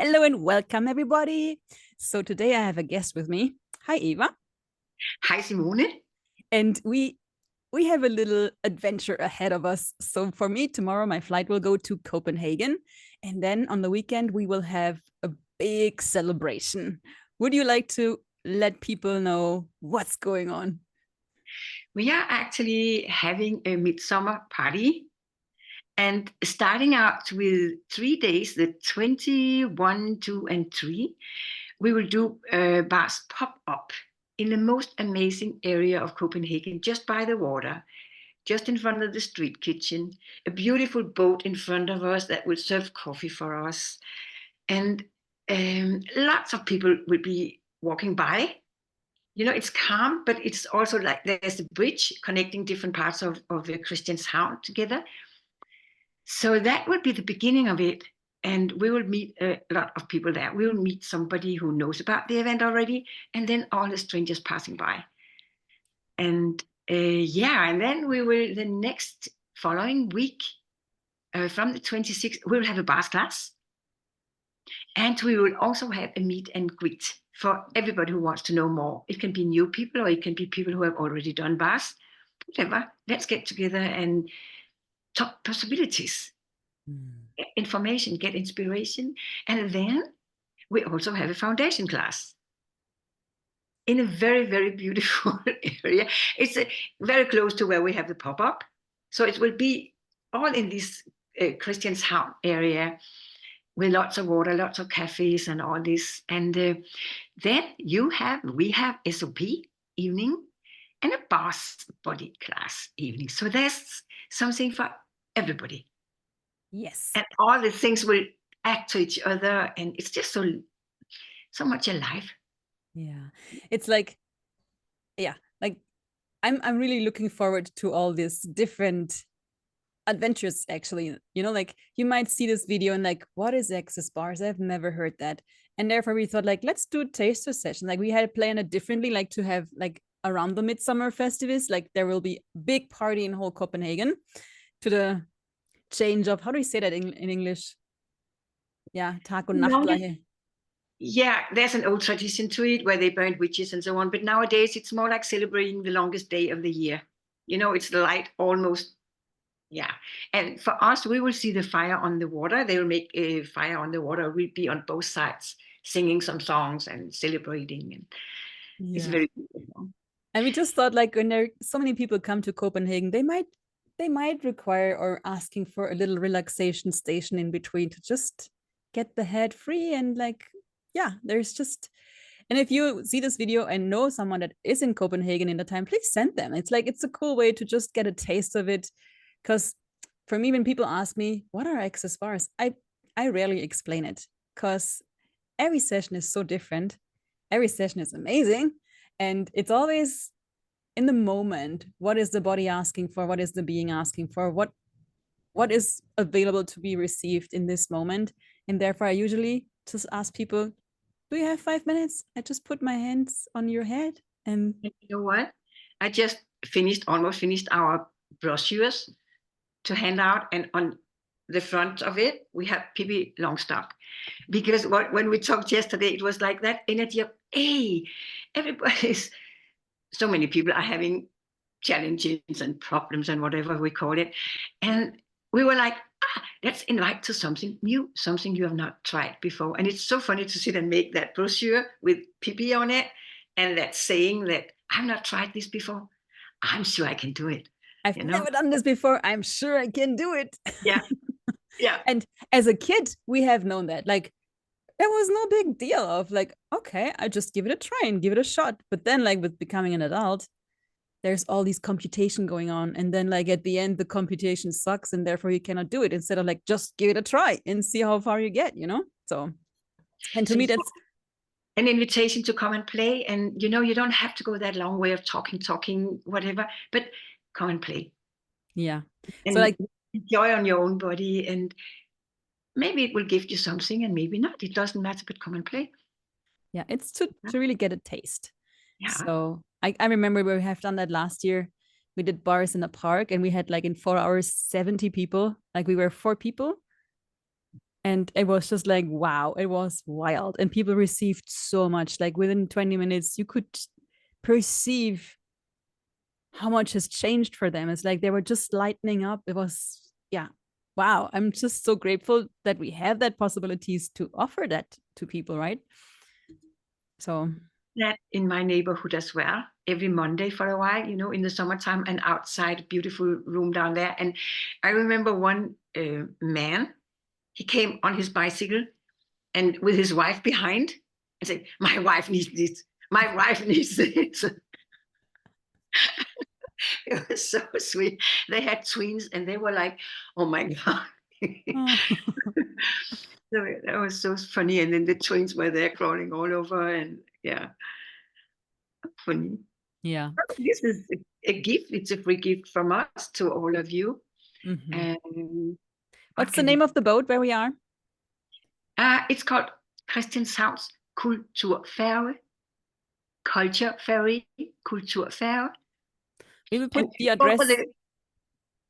Hello and welcome, everybody. So today I have a guest with me. Hi, Eva. Hi, Simone. And we have a little adventure ahead of us. So for me, tomorrow my flight will go to Copenhagen. And then on the weekend, we will have a big celebration. Would you like to let people know what's going on? We are actually having a midsummer party and starting out with 3 days, the 21, 2, and 3, we will do bars pop-up in the most amazing area of Copenhagen, just by the water, just in front of the street kitchen, a beautiful boat in front of us that will serve coffee for us. And lots of people will be walking by. You know, it's calm, but it's also like there's a bridge connecting different parts of the Christianshavn together. So that will be the beginning of it. And we will meet a lot of people there. We will meet somebody who knows about the event already, and then all the strangers passing by. And and then we will, the next following week, from the 26th, we will have a bass class. And we will also have a meet and greet for everybody who wants to know more. It can be new people or it can be people who have already done bars. Whatever. Let's get together and talk possibilities, get information, get inspiration. And then we also have a foundation class in a very, very beautiful area. It's very close to where we have the pop-up. So it will be all in this Christianshavn area, with lots of water, lots of cafes and all this. And then we have SOP evening and a bass body class evening. So there's something for everybody. Yes. And all the things will act to each other. And it's just so much alive. Yeah. It's like, I'm really looking forward to all these different adventures, actually. Like you might see this video and like, what is access bars? I've never heard that. And therefore we thought like, let's do a taster session. Like we had planned it differently, like to have like around the Midsommer festivals, like there will be a big party in whole Copenhagen to the change of, how do you say that in English? Yeah, Tag und Nachtleiche. Yeah, there's an old tradition to it where they burned witches and so on. But nowadays it's more like celebrating the longest day of the year. You know, it's light almost. Yeah. And for us, we will see the fire on the water. They will make a fire on the water. We'll be on both sides singing some songs and celebrating. And it's very beautiful. And we just thought like when there so many people come to Copenhagen, they might require or asking for a little relaxation station in between to just get the head free. And like, yeah, there's just, and if you see this video and know someone that is in Copenhagen in the time, please send them. It's like, it's a cool way to just get a taste of it. Because for me, when people ask me, what are access bars? I rarely explain it because every session is so different. Every session is amazing. And it's always in the moment. What is the body asking for? What is the being asking for? What is available to be received in this moment? And therefore, I usually just ask people, do you have 5 minutes? I just put my hands on your head. And you know what? I just almost finished our brochures to hand out. And on the front of it, we have Pippi Longstock. Because when we talked yesterday, it was like that energy of, hey, everybody's, so many people are having challenges and problems and whatever we call it. And we were like, let's invite to something new, something you have not tried before. And it's so funny to sit and make that brochure with Pippi on it. And that saying that I've not tried this before. I'm sure I can do it. I've never done this before. I'm sure I can do it. Yeah. Yeah. And as a kid, we have known that. Like, there was no big deal of like, okay, I just give it a try and give it a shot. But then, like, with becoming an adult, there's all these computation going on. And then, like, at the end, the computation sucks and therefore you cannot do it instead of like, just give it a try and see how far you get, So, and to me, that's an invitation to come and play. And, you don't have to go that long way of talking, whatever, but come and play. Yeah. And so like enjoy on your own body. And maybe it will give you something and maybe not. It doesn't matter, but come and play. Yeah, it's to really get a taste. Yeah. So I remember we have done that last year. We did bars in the park and we had like in 4 hours, 70 people. Like we were 4 people. And it was just like, wow, it was wild. And people received so much. Like within 20 minutes, you could perceive how much has changed for them. It's like they were just lightening up. It was, yeah, wow. I'm just so grateful that we have that possibilities to offer that to people, right? So that in my neighborhood as well, every Monday for a while, in the summertime, and outside, beautiful room down there. And I remember one man, he came on his bicycle and with his wife behind and said, my wife needs this. My wife needs this. It was so sweet. They had twins and they were like, oh my God. oh. So that was so funny. And then the twins were there crawling all over, and yeah, funny. Yeah. This is a gift. It's a free gift from us to all of you. Mm-hmm. And What's the name of the boat where we are? It's called Christianshavns Kulturfærge, Culture Ferry, Kulturfærge. We will put And the address.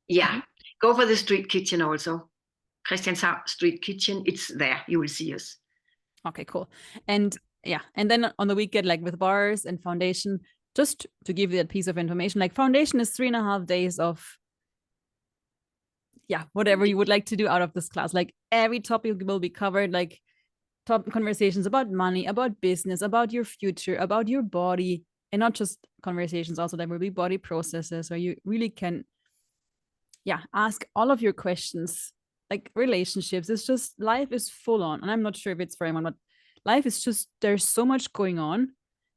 Yeah, go for the street kitchen also. Christianshavn Street Kitchen, it's there. You will see us. Okay, cool. And yeah, and then on the weekend, like with bars and foundation, just to give you that piece of information, like foundation is 3.5 days of, yeah, whatever you would like to do out of this class. Like every topic will be covered, like top conversations about money, about business, about your future, about your body, and not just conversations. Also, there will be body processes where you really can, yeah, ask all of your questions, like relationships. It's just life is full on, and I'm not sure if it's for anyone, but life is just, there's so much going on,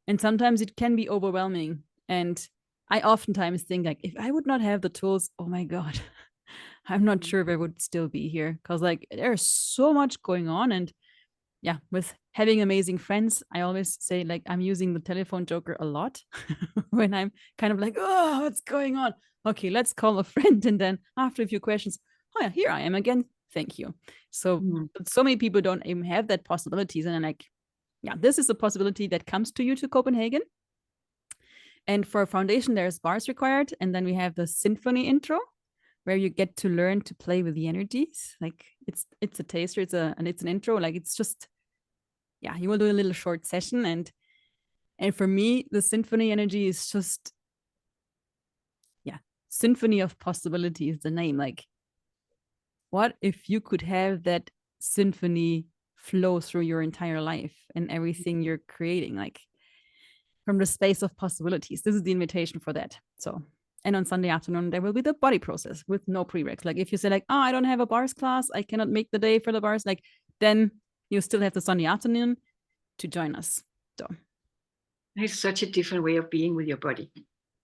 and sometimes it can be overwhelming. And I oftentimes think like, if I would not have the tools, oh my God, I'm not sure if I would still be here, because like there's so much going on. And yeah, with having amazing friends, I always say like I'm using the telephone joker a lot when I'm kind of like, oh, what's going on? Okay, let's call a friend. And then after a few questions, oh yeah, here I am again. Thank you. So so many people don't even have that possibilities. And I'm like, yeah, this is a possibility that comes to you to Copenhagen. And for foundation, there's bars required. And then we have the Symphony intro, where you get to learn to play with the energies. Like it's a taster, it's an intro. Like it's just, yeah, you will do a little short session. And for me, the symphony energy is just, yeah, symphony of possibility is the name. Like, what if you could have that symphony flow through your entire life and everything you're creating, like from the space of possibilities? This is the invitation for that. So, and on Sunday afternoon, there will be the body process with no prereqs. Like if you say like, oh, I don't have a bars class, I cannot make the day for the bars, like then you still have the Sunday afternoon to join us. So it's such a different way of being with your body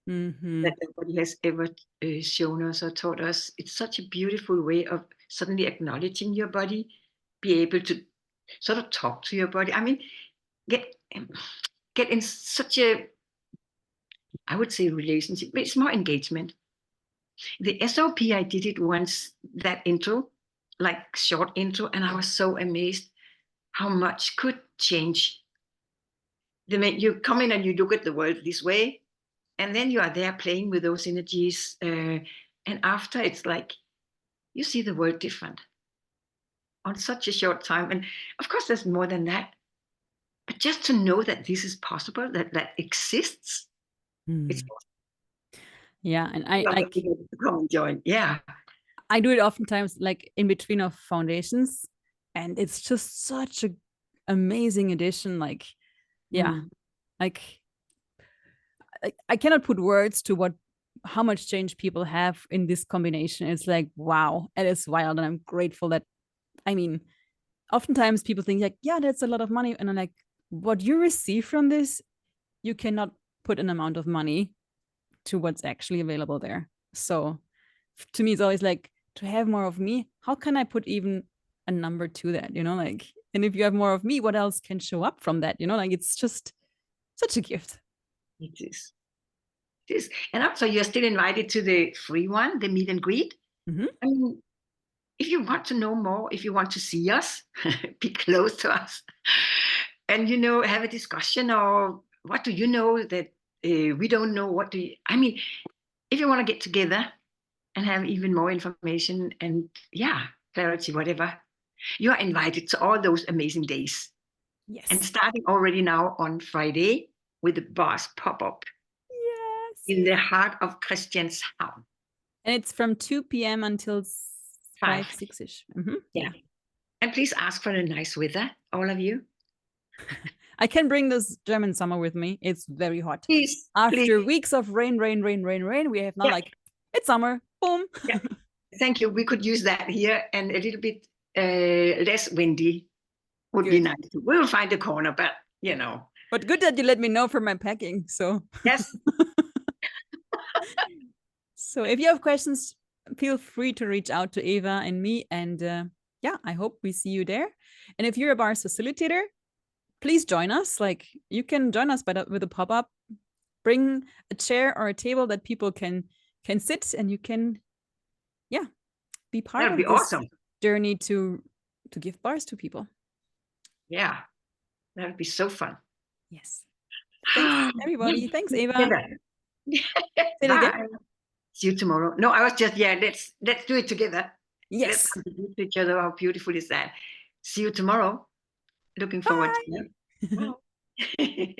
that nobody has ever shown us or taught us. It's such a beautiful way of suddenly acknowledging your body, be able to sort of talk to your body. I mean, get in such a, I would say, relationship, but it's more engagement. The SOP, I did it once, that intro, like short intro, and I was so amazed how much could change. You come in and you look at the world this way, and then you are there playing with those energies. And after, it's like you see the world different on such a short time. And of course, there's more than that. But just to know that this is possible, that exists, it's yeah. And I like to come and join. Yeah. I do it oftentimes like in between of foundations, and it's just such a amazing addition. Like, yeah, like I cannot put words to what how much change people have in this combination. It's like, wow, it is wild. And I'm grateful that, I mean, oftentimes people think like, yeah, that's a lot of money. And I'm like, what you receive from this, you cannot put an amount of money to what's actually available there. So to me, it's always like, to have more of me, how can I put even a number to that? Like, and if you have more of me, what else can show up from that? Like it's just such a gift. It is. It is. And also, you're still invited to the free one, the meet and greet. I mean, if you want to know more, if you want to see us, be close to us, and have a discussion, or what do you know that we don't know? I mean, if you want to get together and have even more information and clarity, whatever, You are invited to all those amazing days. Yes. And starting already now on Friday with the Bars pop-up Yes. in the heart of Christianshavn. And it's from 2 p.m. until 5, 6-ish. Yeah. And please ask for a nice weather, all of you. I can bring this German summer with me. It's very hot. Please. After weeks of rain, we have now like, it's summer. Boom. Yeah. Thank you. We could use that here, and a little bit less windy would be nice. We will find a corner, but you know. But good that you let me know for my packing. So yes. So if you have questions, feel free to reach out to Eva and me. And yeah, I hope we see you there. And if you're a bars facilitator, please join us. Like, you can join us with a pop-up. Bring a chair or a table that people can sit, and you can, yeah, be part of this journey to give bars to people. Yeah, that would be so fun. Yes. Thanks, everybody. Thanks, Eva. Say it again. See you tomorrow. No, I was just, let's do it together. Yes. Let's contribute to each other. How beautiful is that? See you tomorrow. Looking forward to it.